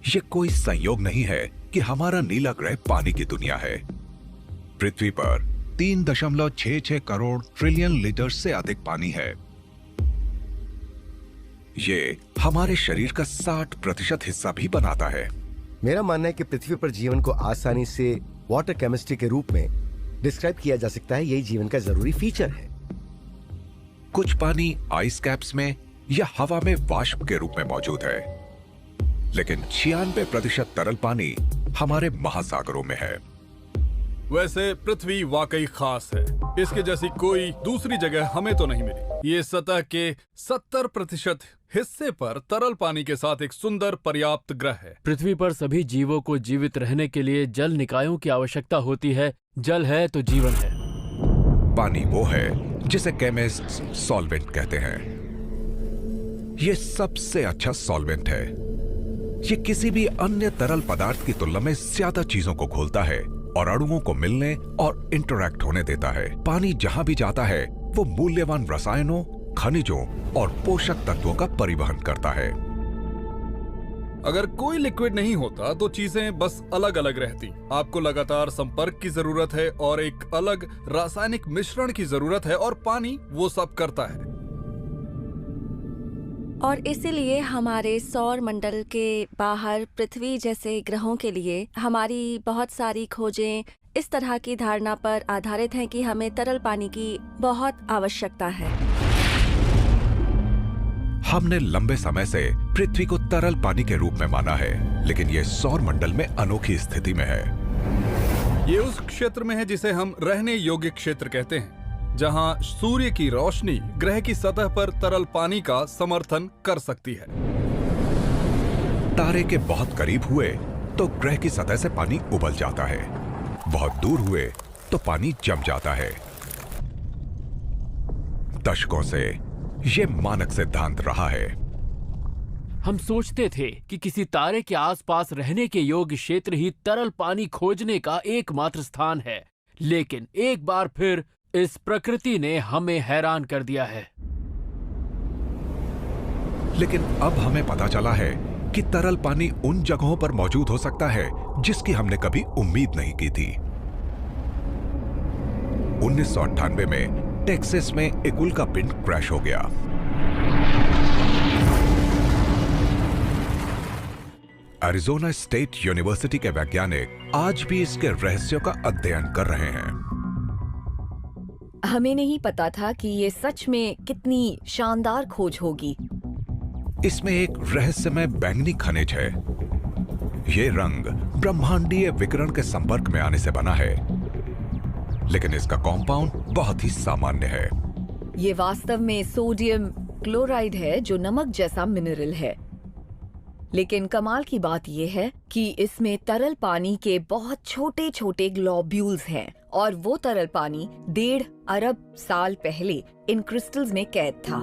ये कोई संयोग नहीं है कि हमारा नीला ग्रह पानी की दुनिया है। पृथ्वी पर 3.66 करोड़ ट्रिलियन लीटर से अधिक पानी है। ये हमारे शरीर का 60% हिस्सा भी बनाता है। मेरा मानना है कि पृथ्वी पर जीवन को आसानी से वाटर केमिस्ट्री के रूप में डिस्क्राइब किया जा सकता है। यही जीवन का जरूरी फीचर है। कुछ पानी आइस कैप्स में या हवा में वाष्प के रूप में मौजूद है, लेकिन 96% तरल पानी हमारे महासागरों में है। वैसे पृथ्वी वाकई खास है। इसके जैसी कोई दूसरी जगह हमें तो नहीं मिली। ये सतह के 70% हिस्से पर तरल पानी के साथ एक सुंदर पर्याप्त ग्रह है। पृथ्वी पर सभी जीवों को जीवित रहने के लिए जल निकायों की आवश्यकता होती है। जल है तो जीवन है। पानी वो है जिसे केमिस्ट सॉल्वेंट कहते हैं। ये सबसे अच्छा सॉल्वेंट है। ये किसी भी अन्य तरल पदार्थ की तुलना में ज्यादा चीजों को घोलता है और अणुओं को मिलने और इंटरैक्ट होने देता है। पानी जहां भी जाता है वो मूल्यवान रसायनों, खनिजों और पोषक तत्वों का परिवहन करता है। अगर कोई लिक्विड नहीं होता तो चीजें बस अलग अलग रहती। आपको लगातार संपर्क की जरूरत है और एक अलग रासायनिक मिश्रण की जरूरत है, और पानी वो सब करता है। और इसीलिए हमारे सौर मंडल के बाहर पृथ्वी जैसे ग्रहों के लिए हमारी बहुत सारी खोजें इस तरह की धारणा पर आधारित हैं कि हमें तरल पानी की बहुत आवश्यकता है। हमने लंबे समय से पृथ्वी को तरल पानी के रूप में माना है, लेकिन ये सौर मंडल में अनोखी स्थिति में है। ये उस क्षेत्र में है जिसे हम रहने योग्य क्षेत्र कहते हैं, जहां सूर्य की रोशनी ग्रह की सतह पर तरल पानी का समर्थन कर सकती है। तारे के बहुत करीब हुए तो ग्रह की सतह से पानी उबल जाता है। बहुत दूर हुए तो पानी जम जाता है। दशकों से ये मानक सिद्धांत रहा है। हम सोचते थे कि किसी तारे के आसपास रहने के योग्य क्षेत्र ही तरल पानी खोजने का एकमात्र स्थान है, लेकिन एक बार फिर इस प्रकृति ने हमें हैरान कर दिया है। लेकिन अब हमें पता चला है कि तरल पानी उन जगहों पर मौजूद हो सकता है जिसकी हमने कभी उम्मीद नहीं की थी। 1998 में टेक्सास में एक उल्कापिंड क्रैश हो गया। एरिज़ोना स्टेट यूनिवर्सिटी के वैज्ञानिक आज भी इसके रहस्यों का अध्ययन कर रहे हैं। हमें नहीं पता था कि ये सच में कितनी शानदार खोज होगी। इसमें एक रहस्यमय बैंगनी खनिज है। ये रंग ब्रह्मांडीय विकिरण के संपर्क में आने से बना है, लेकिन इसका कॉम्पाउंड बहुत ही सामान्य है। ये वास्तव में सोडियम क्लोराइड है, जो नमक जैसा मिनरल है। लेकिन कमाल की बात यह है कि इसमें तरल पानी के बहुत छोटे छोटे ग्लोब्यूल्स हैं, और वो तरल पानी 1.5 अरब साल पहले इन क्रिस्टल्स में कैद था।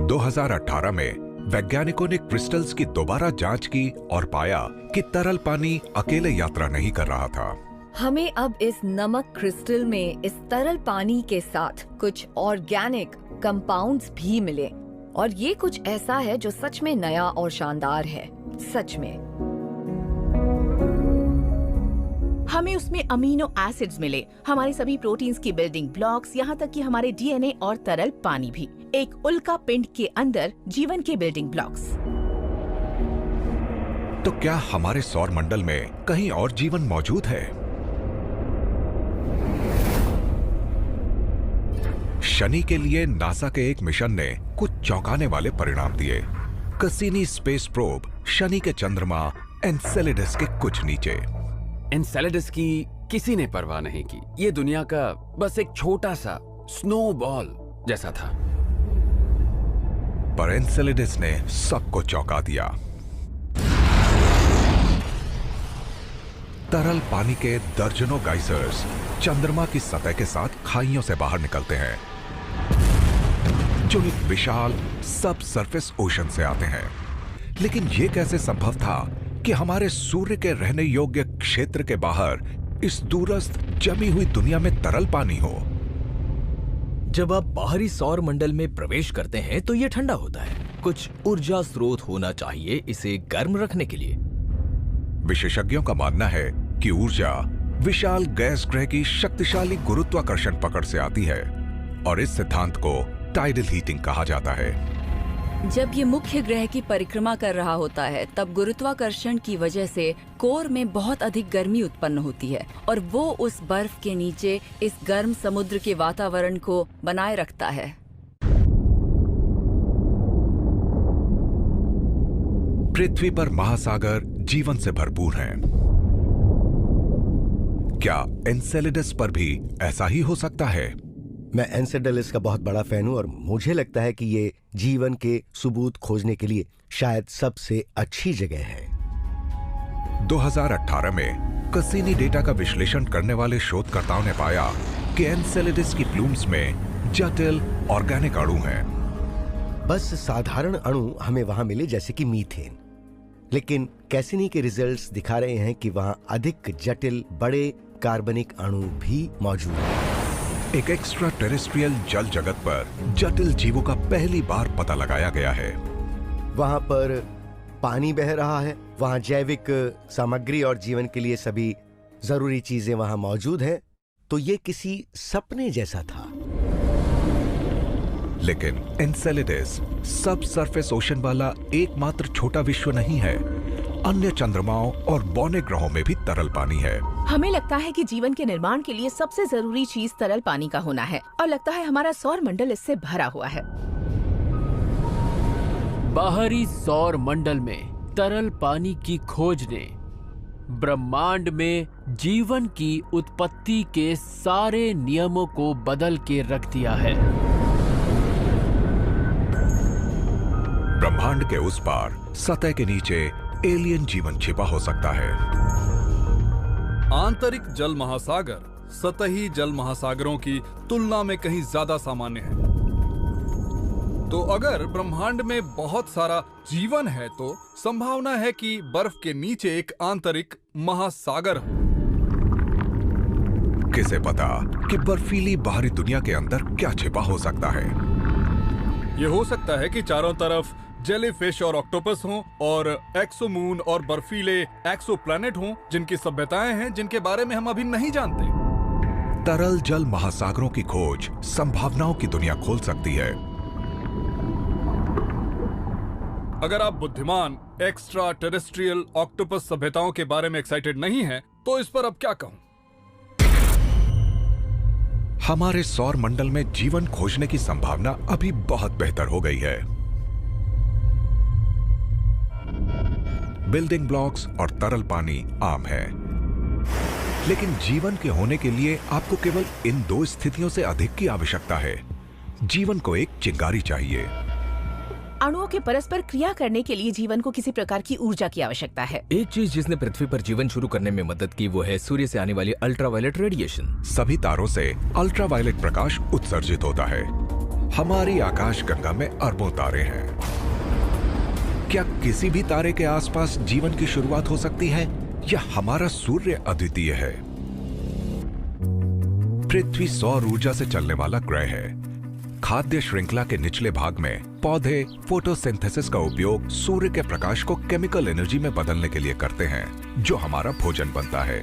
2018 में वैज्ञानिकों ने क्रिस्टल्स की दोबारा जांच की और पाया कि तरल पानी अकेले यात्रा नहीं कर रहा था। हमें अब इस नमक क्रिस्टल में इस तरल पानी के साथ कुछ ऑर्गेनिक कंपाउंड्स भी मिले, और ये कुछ ऐसा है जो सच में नया और शानदार है। सच में हमें उसमें अमीनो एसिड्स मिले, हमारे सभी प्रोटीन्स की बिल्डिंग ब्लॉक्स, यहाँ तक कि हमारे डीएनए और तरल पानी भी। एक उल्का पिंड के अंदर जीवन के बिल्डिंग ब्लॉक्स। तो क्या हमारे सौर मंडल में कहीं और जीवन मौजूद है? शनि के लिए नासा के एक मिशन ने कुछ चौंकाने वाले परिणाम दिए। कसीनी स्पेस प्रोब शनि के चंद्रमा एनसेलेडस के कुछ नीचे। एनसेलेडस की किसी ने परवाह नहीं की। ये दुनिया का बस एक छोटा सा स्नोबॉल जैसा था। पर एनसेलेडस ने सबको चौंका दिया। तरल पानी के दर्जनों गाइसर्स चंद्रमा की सतह के साथ खाइयों से बाहर निकलते हैं, जो एक विशाल सब सरफेस ओशन से आते हैं। लेकिन यह कैसे संभव था कि हमारे सूर्य के रहने योग्य क्षेत्र के बाहर इस दूरस्थ जमी हुई दुनिया में तरल पानी हो? जब आप बाहरी सौर मंडल में प्रवेश करते हैं तो यह ठंडा होता है। कुछ ऊर्जा स्रोत होना चाहिए इसे गर्म रखने के लिए। विशेषज्ञों का मानना है कि ऊर्जा विशाल गैस ग्रह की शक्तिशाली गुरुत्वाकर्षण पकड़ से आती है और इस सिद्धांत को टाइडल हीटिंग कहा जाता है। जब ये मुख्य ग्रह की परिक्रमा कर रहा होता है तब गुरुत्वाकर्षण की वजह से कोर में बहुत अधिक गर्मी उत्पन्न होती है और वो उस बर्फ के नीचे इस गर्म समुद्र के वातावरण को बनाए रखता है। पृथ्वी पर महासागर जीवन से भरपूर हैं। क्या एनसेलेडस पर भी ऐसा ही हो सकता है? मैं एनसेलेडस का बहुत बड़ा फैन हूं और मुझे लगता है कि ये जीवन के सबूत खोजने के लिए शायद सबसे अच्छी जगह है। 2018 में कसीनी डेटा का विश्लेषण करने वाले शोधकर्ताओं ने पाया कि एनसेलेडस की प्लूम्स में जटिल ऑर्गेनिक अणु हैं। बस साधारण अणु हमें वहां मिले जैसे कि मीथेन, लेकिन कैसिनी के रिजल्ट्स दिखा रहे हैं कि वहां अधिक जटिल बड़े कार्बनिक अणु भी मौजूद हैं। एक एक्स्ट्रा टेरेस्ट्रियल जल जगत पर जटिल जीवों का पहली बार पता लगाया गया है। वहां पर पानी बह रहा है, वहां जैविक सामग्री और जीवन के लिए सभी जरूरी चीजें वहां मौजूद हैं। तो ये किसी सपने जैसा था। लेकिन एनसेलेडस सब सरफेस ओशन वाला एकमात्र छोटा विश्व नहीं है। अन्य चंद्रमाओं और बौने ग्रहों में भी तरल पानी है। हमें लगता है कि जीवन के निर्माण के लिए सबसे जरूरी चीज तरल पानी का होना है और लगता है हमारा सौर मंडल इससे भरा हुआ है। बाहरी सौर मंडल में तरल पानी की खोज ने ब्रह्मांड में जीवन की उत्पत्ति के सारे नियमों को बदल के रख दिया है। ब्रह्मांड के उस पार सतह के नीचे एलियन जीवन छिपा हो सकता है। आंतरिक जल महासागर सतही जल महासागरों की तुलना में कहीं ज्यादा सामान्य है। तो अगर ब्रह्मांड में बहुत सारा जीवन है तो संभावना है कि बर्फ के नीचे एक आंतरिक महासागर हो। किसे पता कि बर्फीली बाहरी दुनिया के अंदर क्या छिपा हो सकता है। यह हो सकता है कि चारों तरफ जेलीफिश और ऑक्टोपस हों और एक्सोमून और बर्फीले एक्सोप्लैनेट हों जिनकी सभ्यताएं हैं जिनके बारे में हम अभी नहीं जानते। तरल जल महासागरों की खोज संभावनाओं की दुनिया खोल सकती है। अगर आप बुद्धिमान एक्स्ट्रा टेरेस्ट्रियल ऑक्टोपस सभ्यताओं के बारे में एक्साइटेड नहीं हैं, तो इस पर अब क्या कहूं। हमारे सौर मंडल में जीवन खोजने की संभावना अभी बहुत बेहतर हो गई है। बिल्डिंग ब्लॉक्स और तरल पानी आम है, लेकिन जीवन के होने के लिए आपको केवल इन दो स्थितियों से अधिक की आवश्यकता है। जीवन को एक चिंगारी चाहिए। अणुओं के परस्पर क्रिया करने के लिए जीवन को किसी प्रकार की ऊर्जा की आवश्यकता है। एक चीज जिसने पृथ्वी पर जीवन शुरू करने में मदद की वो है सूर्य से आने वाली अल्ट्रावायलेट रेडिएशन। सभी तारों से अल्ट्रावायलेट प्रकाश उत्सर्जित होता है। हमारी आकाश गंगा में अरबों तारे हैं। क्या किसी भी तारे के आसपास जीवन की शुरुआत हो सकती है या हमारा सूर्य अद्वितीय है? पृथ्वी सौर ऊर्जा से चलने वाला ग्रह है। खाद्य श्रृंखला के निचले भाग में पौधे फोटोसिंथेसिस का उपयोग सूर्य के प्रकाश को केमिकल एनर्जी में बदलने के लिए करते हैं, जो हमारा भोजन बनता है।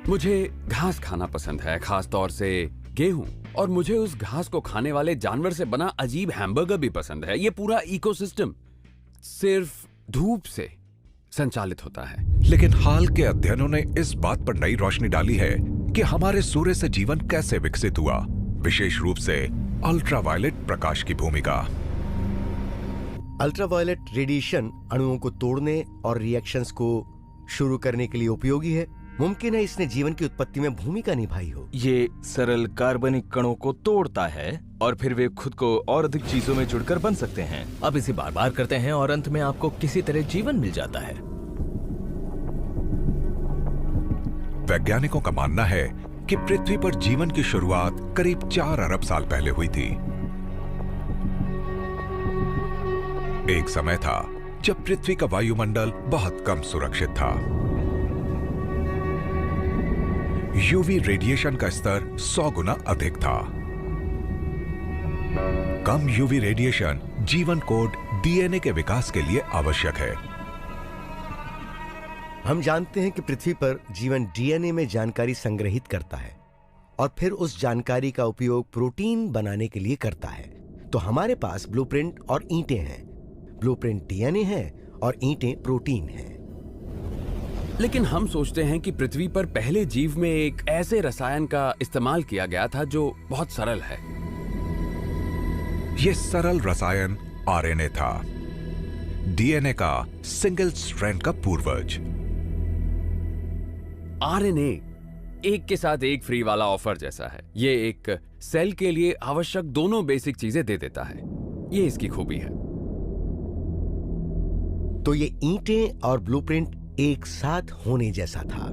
मुझे घास खाना पसंद है, खास तौर से गेहूं, और मुझे उस घास को खाने वाले जानवर से बना अजीब हैमबर्गर भी पसंद है। ये पूरा इकोसिस्टम सिर्फ धूप से संचालित होता है। लेकिन हाल के अध्ययनों ने इस बात पर नई रोशनी डाली है कि हमारे सूर्य से जीवन कैसे विकसित हुआ, विशेष रूप से अल्ट्रावायलेट प्रकाश की भूमिका। अल्ट्रावायलेट रेडिएशन अणुओं को तोड़ने और रिएक्शंस को शुरू करने के लिए उपयोगी है। मुमकिन है इसने जीवन की उत्पत्ति में भूमिका निभाई हो। ये सरल कार्बनिक कणों को तोड़ता है और फिर वे खुद को और अधिक चीजों में जुड़कर बन सकते हैं। अब इसे बार बार करते हैं और अंत में आपको किसी तरह जीवन मिल जाता है। वैज्ञानिकों का मानना है कि पृथ्वी पर जीवन की शुरुआत करीब 4 अरब साल पहले हुई थी। एक समय था जब पृथ्वी का वायुमंडल बहुत कम सुरक्षित था। यूवी रेडिएशन का स्तर 100 गुना अधिक था। कम यूवी रेडिएशन जीवन कोड डीएनए के विकास के लिए आवश्यक है। हम जानते हैं कि पृथ्वी पर जीवन डीएनए में जानकारी संग्रहित करता है और फिर उस जानकारी का उपयोग प्रोटीन बनाने के लिए करता है। तो हमारे पास ब्लूप्रिंट और ईंटें हैं। ब्लूप्रिंट डीएनए है और ईंटें प्रोटीन हैं। लेकिन हम सोचते हैं कि पृथ्वी पर पहले जीव में एक ऐसे रसायन का इस्तेमाल किया गया था जो बहुत सरल है। यह सरल रसायन आरएनए था, डीएनए का सिंगल स्ट्रैंड का पूर्वज। आरएनए एक के साथ एक फ्री वाला ऑफर जैसा है। ये एक सेल के लिए आवश्यक दोनों बेसिक चीजें दे देता है। ये इसकी खूबी है। तो ये ईंटें और ब्लूप्रिंट एक साथ होने जैसा था।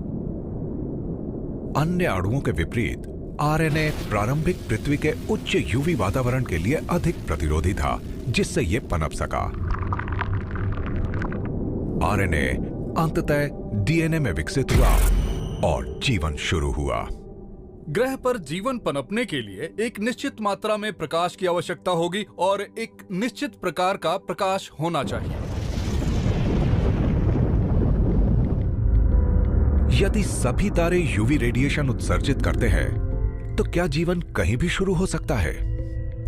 अन्य अणुओं के विपरीत आरएनए प्रारंभिक पृथ्वी के उच्च यूवी वातावरण के लिए अधिक प्रतिरोधी था, जिससे यह पनप सका। आरएनए अंततः डीएनए में विकसित हुआ और जीवन शुरू हुआ। ग्रह पर जीवन पनपने के लिए एक निश्चित मात्रा में प्रकाश की आवश्यकता होगी और एक निश्चित प्रकार का प्रकाश होना चाहिए। यदि सभी तारे यूवी रेडिएशन उत्सर्जित करते हैं, तो क्या जीवन कहीं भी शुरू हो सकता है?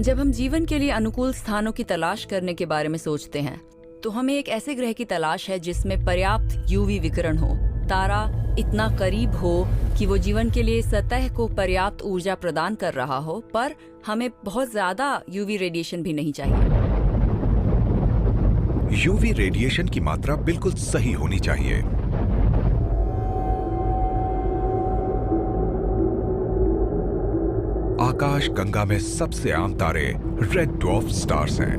जब हम जीवन के लिए अनुकूल स्थानों की तलाश करने के बारे में सोचते हैं, तो हमें एक ऐसे ग्रह की तलाश है जिसमें पर्याप्त यूवी विकिरण हो, तारा इतना करीब हो कि वो जीवन के लिए सतह को पर्याप्त ऊर्जा प्रदान कर रहा हो, पर हमें बहुत ज्यादा यूवी रेडिएशन भी नहीं चाहिए। यूवी रेडिएशन की मात्रा बिल्कुल सही होनी चाहिए। आकाश गंगा में सबसे आम तारे रेड ड्वार्फ स्टार्स हैं।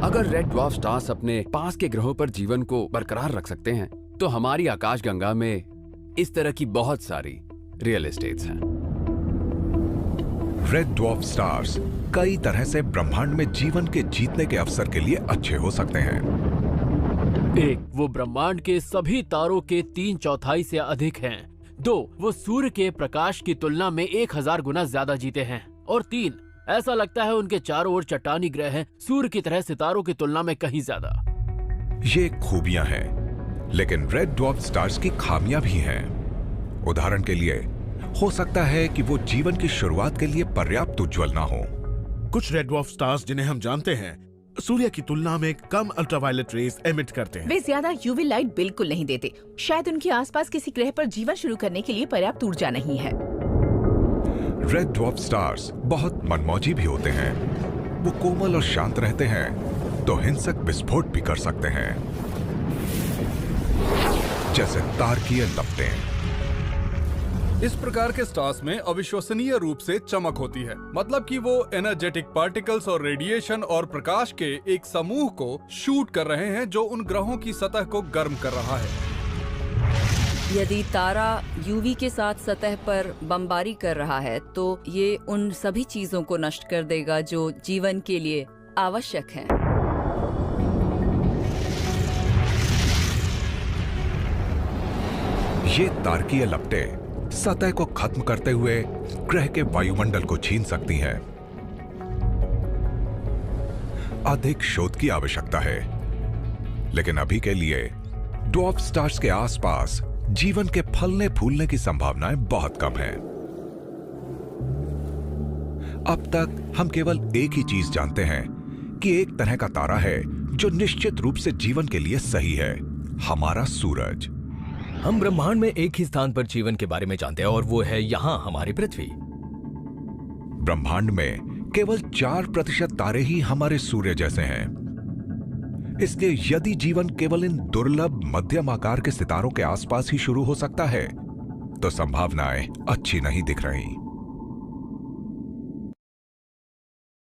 अगर रेड ड्वार्फ स्टार्स अपने पास के ग्रहों पर जीवन को बरकरार रख सकते हैं, तो हमारी आकाशगंगा में इस तरह की बहुत सारी रियल एस्टेट्स हैं। रेड ड्वार्फ स्टार्स कई तरह से ब्रह्मांड में जीवन के जीतने के अवसर के लिए अच्छे हो सकते हैं। एक, वो ब्रह्मांड के सभी तारों के 3/4 से अधिक हैं। 2, वो सूर्य के प्रकाश की तुलना में 1000 गुना ज्यादा जीते हैं। और 3, ऐसा लगता है उनके चारों ओर चट्टानी ग्रह हैं, सूर्य की तरह सितारों की तुलना में कहीं ज्यादा। ये खूबियां हैं, लेकिन रेड ड्वार्फ स्टार्स की खामियां भी हैं। उदाहरण के लिए, हो सकता है कि वो जीवन की शुरुआत के लिए पर्याप्त उज्जवल ना हो। कुछ रेड ड्वार्फ स्टार्स जिन्हें हम जानते हैं, सूर्य की तुलना में कम अल्ट्रावायलेट रेज एमिट करते हैं। वे ज्यादा यूवी लाइट बिल्कुल नहीं देते। शायद उनके आसपास किसी ग्रह पर जीवन शुरू करने के लिए पर्याप्त ऊर्जा नहीं है। रेड ड्वार्फ स्टार्स बहुत मनमौजी भी होते हैं। वो कोमल और शांत रहते हैं, तो हिंसक विस्फोट भी कर सकते हैं, जैसे तारकीय लपटें। इस प्रकार के स्टार्स में अविश्वसनीय रूप से चमक होती है, मतलब कि वो एनर्जेटिक पार्टिकल्स और रेडिएशन और प्रकाश के एक समूह को शूट कर रहे हैं जो उन ग्रहों की सतह को गर्म कर रहा है। यदि तारा यूवी के साथ सतह पर बमबारी कर रहा है, तो ये उन सभी चीजों को नष्ट कर देगा जो जीवन के लिए आवश्यक हैं। ये तारकीय लपटें सतह को खत्म करते हुए ग्रह के वायुमंडल को छीन सकती हैं। अधिक शोध की आवश्यकता है, लेकिन अभी के लिए ड्वार्फ स्टार्स के आसपास जीवन के फलने फूलने की संभावनाएं बहुत कम हैं। अब तक हम केवल एक ही चीज जानते हैं कि एक तरह का तारा है जो निश्चित रूप से जीवन के लिए सही है, हमारा सूरज। हम ब्रह्मांड में एक ही स्थान पर जीवन के बारे में जानते हैं, और वो है यहाँ हमारी पृथ्वी। ब्रह्मांड में केवल 4% तारे ही हमारे सूर्य जैसे हैं। इसलिए यदि जीवन केवल इन दुर्लभ मध्यम आकार के सितारों के आसपास ही शुरू हो सकता है, तो संभावनाएं अच्छी नहीं दिख रही।